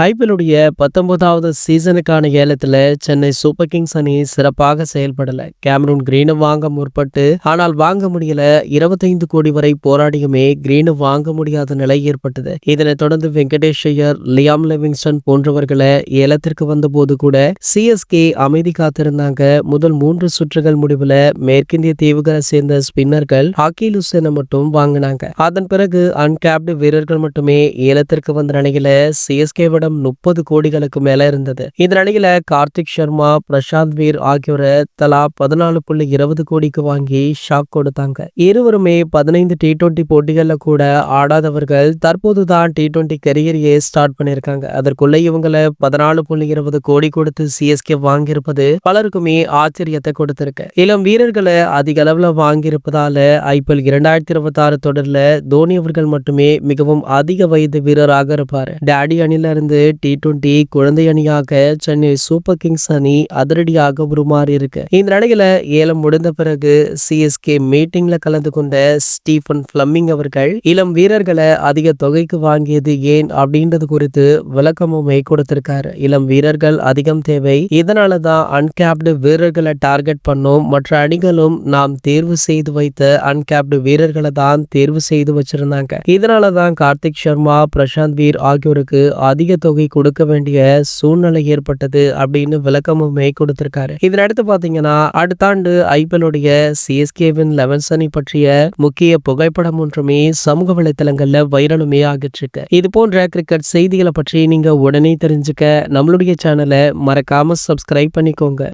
ஐபிஎல்லுடைய 19வது சீசனுக்கான ஏலத்துல Chennai super Kings அணி சிறப்பாக செயல்படல. Cameron கிரீனை வாங்க முற்பட்டு ஆனால் வாங்க முடியல. 25 கோடி வரை போராடியுமே கிரீனை வாங்க முடியாத நிலை ஏற்பட்டது. இதனைத் தொடர்ந்து வெங்கடேஷ் ஐயர், லியாம் லிவிங்ஸ்டன் போன்றவர்களை ஏலத்திற்கு வந்தபோது கூட சிஎஸ்கே அமைதி காத்திருந்தாங்க. முதல் 3 சுற்றுகள் முடிவுல மேற்கிந்திய தீவுகளை சேர்ந்த ஸ்பின்னர்கள் ஹக்கீல் ஹுசேனை மட்டும் வாங்கினாங்க. அதன் பிறகு அன்கேப்டு வீரர்கள் மட்டுமே ஏலத்திற்கு வந்த நிலையில சிஎஸ்கே 30 கோடிகளுக்கு மேல இருந்தது. இந்த நிலையில கார்த்திக் சர்மா, பிரசாந்த் வீர் ஆகியோரை தலா 14.20 கோடிக்கு வாங்கி ஷாக் கொடுத்தாங்க. இருவருமே 15 T20 போட்டிகள்ல கூட ஆடாதவர்கள். தற்போதுதான் T20 கரியரையே ஸ்டார்ட் பண்ணிருக்காங்க. அதற்குள்ள இவங்களை 14.20 கோடி கொடுத்து சிஎஸ்கே வாங்கியிருப்பது பலருக்குமே ஆச்சரியத்தை கொடுத்திருக்கு. இளம் வீரர்களை அதிக அளவுல வாங்கியிருப்பதால ஐபிஎல் 2026 தொடர்ல தோனி அவர்கள் மட்டுமே மிகவும் அதிக வயது வீரராக இருப்பாரு. டாடி அணில இருந்து T20 குழந்தை அணியாக சென்னை சூப்பர் கிங்ஸ் அணி அதிரடியாக உருமாறி இருக்கு. இந்த நிலையில ஏலம் முடிந்த பிறகு சிஎஸ்கே மீட்டிங்ல கலந்து கொண்ட ஸ்டீஃபன் பிளமிங் அவர்கள் இளம் வீரர்களை அதிக தொகைக்கு வாங்கியது ஏன் அப்படின்றது குறித்து விளக்கமுமே கொடுத்திருக்காரு. இளம் வீரர்கள் அதிகம் தேவை, இதனாலதான் அன்கேப்டு வீரர்களை டார்கெட் பண்ணோம். மற்ற அணிகளும் நாம் தேர்வு செய்து வைத்த அன்கேப்டு வீரர்களை தான் தேர்வு செய்து வச்சிருந்தாங்க. இதனாலதான் கார்த்திக் சர்மா, பிரசாந்த் வீர் ஆகியோருக்கு அதிக தொகை கொடுக்க வேண்டிய சூழ்நிலை ஏற்பட்டது அப்படின்னு விளக்கமுமே கொடுத்திருக்காரு. இதனடுத்து பாத்தீங்கன்னா அடுத்த ஆண்டு ஐபிஎல்லுடைய சிஎஸ்கேவின் 11 அணி பற்றிய முக்கிய புகைப்படம் ஒன்றுமே சமூக வலைத்தளங்கள்ல வைரலுமே ஆகிட்டு இருக்கு. இது போன்ற கிரிக்கெட் செய்திகளை பற்றி நீங்க உடனே தெரிஞ்சுக்க நம்மளுடைய சேனலை மறக்காம சப்ஸ்கிரைப் பண்ணிக்கோங்க.